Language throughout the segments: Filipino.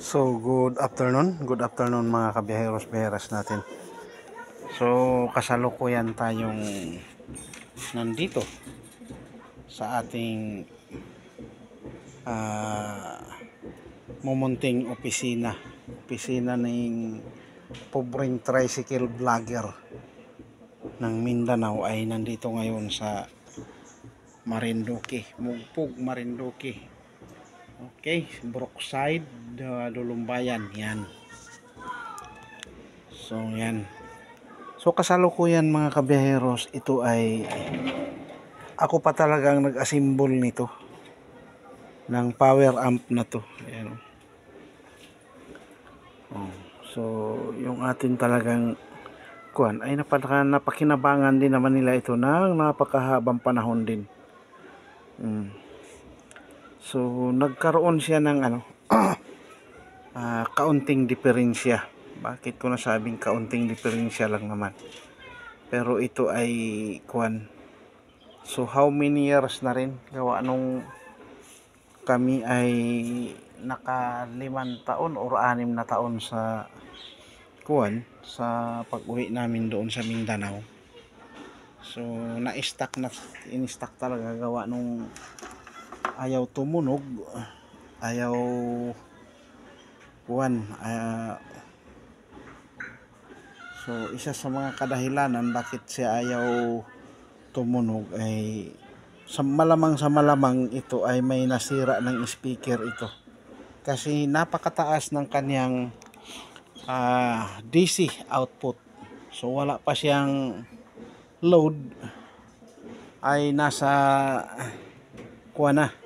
So, good afternoon mga kabiyaheros-biyeras natin. So, kasalukuyan tayong nandito sa ating mumunting opisina ng pobreng tricycle vlogger ng Mindanao ay nandito ngayon sa Marinduque, Mugpog, Marinduque. Okay, Brookside, Lulumbayan, yan. So, yan. So, kasalukuyan mga kabiyaheros, ito ay ako pa talagang nag-assemble nito ng power amp na to. Ayan. Oh, so, yung atin talagang kuan ay napakinabangan din naman nila ito ng napakahabang panahon din. So, nagkaroon siya ng kaunting diferensya. Bakit ko nasabing kaunting diferensya lang naman? Pero ito ay kuan. So, how many years na rin gawa nung kami ay naka 5 taon or 6 na taon sa kuan sa pag-uwi namin doon sa Mindanao. So, in-stock talaga gawa nung ayaw tumunog, ayaw kuan. So, isa sa mga kadahilanan bakit siya ayaw tumunog ay sa malamang ito ay may nasira ng speaker ito. Kasi napakataas ng kanyang DC output. So, wala pa siyang load ay nasa kuan na.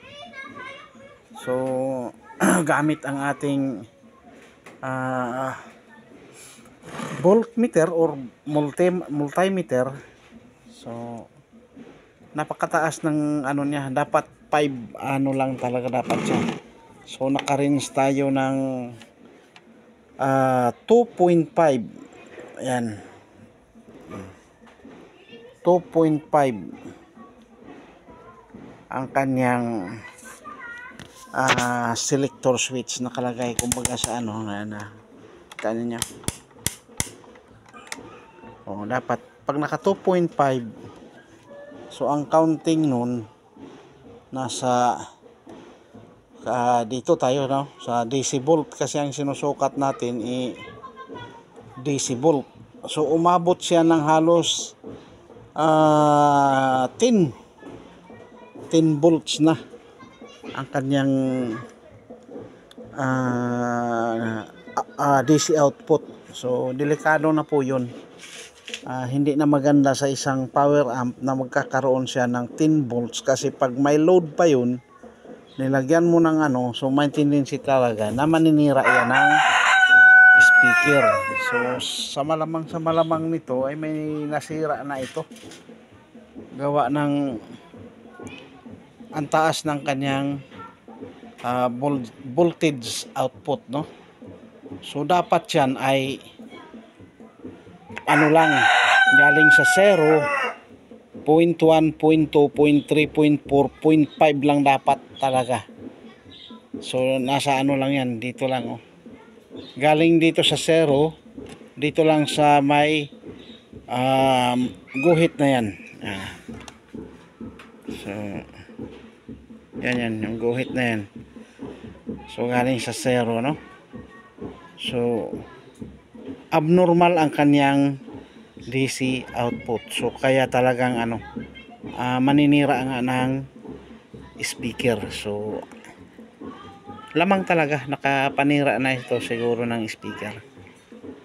So, gamit ang ating voltmeter or multimeter. So, napakataas ng niya, dapat 5 lang talaga dapat siya. So, naka-range tayo ng 2.5. Ayan. 2.5 ang kanyang selector switch nakalagay kumbaga sa kanya. Dapat pag naka 2.5, so ang counting nun nasa dito tayo sa DC volt kasi ang sinusukat natin DC volt. So umabot siya ng halos 10 volts na ang kanyang DC output. So delikado na po yun. Hindi na maganda sa isang power amp na magkakaroon siya ng 10 volts kasi pag may load pa yun, nilagyan mo ng so may tendency talaga na maninira yan ng speaker. So sa malamang nito ay may nasira na ito gawa ng ang taas ng kanyang voltage output, no? So dapat yan ay galing sa 0, 0.1, 0.2, 0.3, 0.4, 0.5 lang dapat talaga. So nasa lang yan, dito lang galing dito sa 0, dito lang sa may guhit na yan. So yan yung guhit na yan. So galing sa 0, no? So abnormal ang kanyang DC output. So kaya talagang maninira nga ng speaker. So lamang talaga nakapanira na ito siguro ng speaker.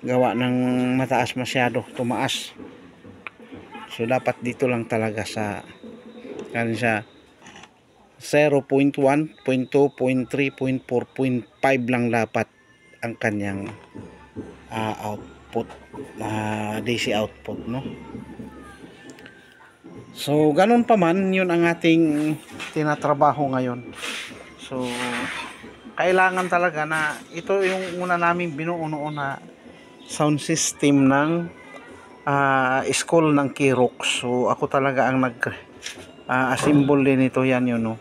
Gawa ng mataas masyado, tumaas. So dapat dito lang talaga sa sa 0.1, 0.2, 0.3, 0.4, 0.5 lang dapat ang kanyang output, DC output, no? So ganun pa man, yun ang ating tinatrabaho ngayon. So kailangan talaga na ito yung una namin binuo noon na sound system ng school ng Kirox. So ako talaga ang assemble din ito, yan yun, no?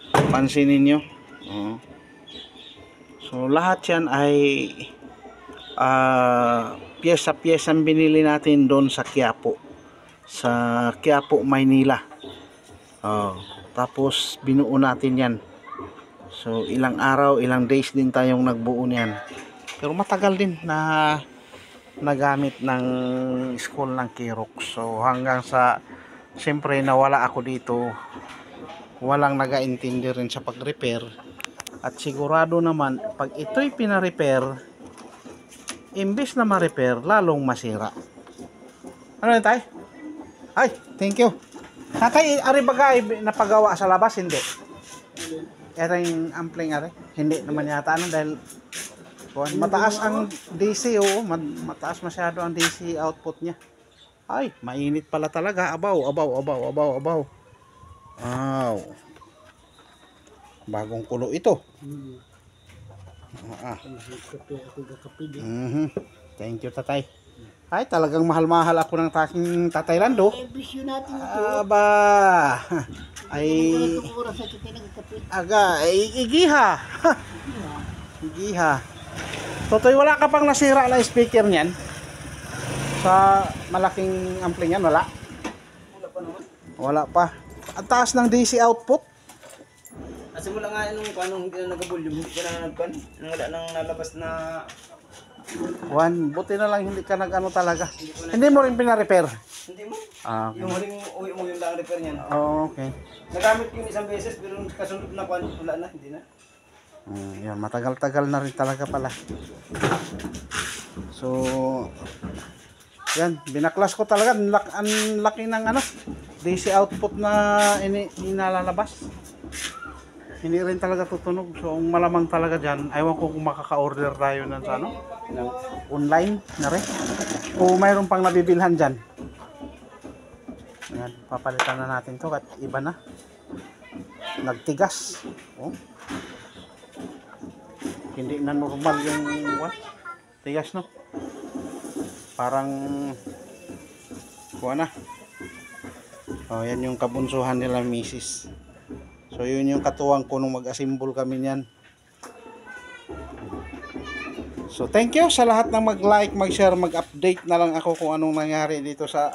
Pansinin nyo. So lahat yan ay piyesa-piyesang binili natin doon sa Quiapo, Maynila. Tapos binuo natin yan. So ilang araw, ilang days din tayong nagbuo niyan. Pero matagal din na nagamit ng school ng Kirok. So hanggang sa siyempre nawala ako dito, walang nagaintindi rin sa pag-repair. At sigurado naman pag ito'y pina-repair, imbis na ma-repair, lalong masira. Ano yun, tay? Ay, thank you. Tatay, ari bagay napagawa sa labas, hindi? Erang ampling ari? Hindi naman yata ano dahil mataas ang DC, mataas masyado ang DC output niya. Ay, mainit pala talaga. Abaw. Wow. Bagong kulo ito. Thank you, tatay. Ay, talagang mahal-mahal ako ng taking Tatay Lando. Bisyo natin ito. Aba. Ay, igiha. Igiha. Totoy, wala ka pang nasira na speaker niyan? Sa malaking ampling yan, wala? Wala pa naman. Wala pa. Ang taas ng DC output. Kasi wala nga nung hindi na nag-volume, hindi ka na nagpan. Wala nang nalabas na... Buti na lang hindi ka nag-ano talaga. Hindi mo rin pina-repair? Hindi mo. Okay. Yung huling uwi mo yung lang repair niyan. Okay. Nagamit ko yung isang beses pero kasunod na kwan, wala na, hindi na. Yan, matagal-tagal na rin talaga pala. So, yan, binaklas ko talaga. Ang laki ng DC output na inalalabas. Hindi rin talaga tutunog. So, ang malamang talaga dyan, ayaw ko kung makaka-order tayo ng online na rin. O mayroon pang nabibilhan dyan. Ayan, papalitan na natin to at iba na. Nagtigas. Hindi na normal yung tigas, no? Parang kuha na. Yan yung kabunsuhan nila, misis. So yun yung katuwang ko nung mag-assemble kami niyan. So thank you sa lahat ng mag-like, mag-share, mag-update na lang ako kung anong nangyari dito sa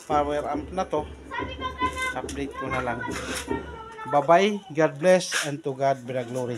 power amp na to. Update ko na lang. Bye bye, God bless, and to God be the glory.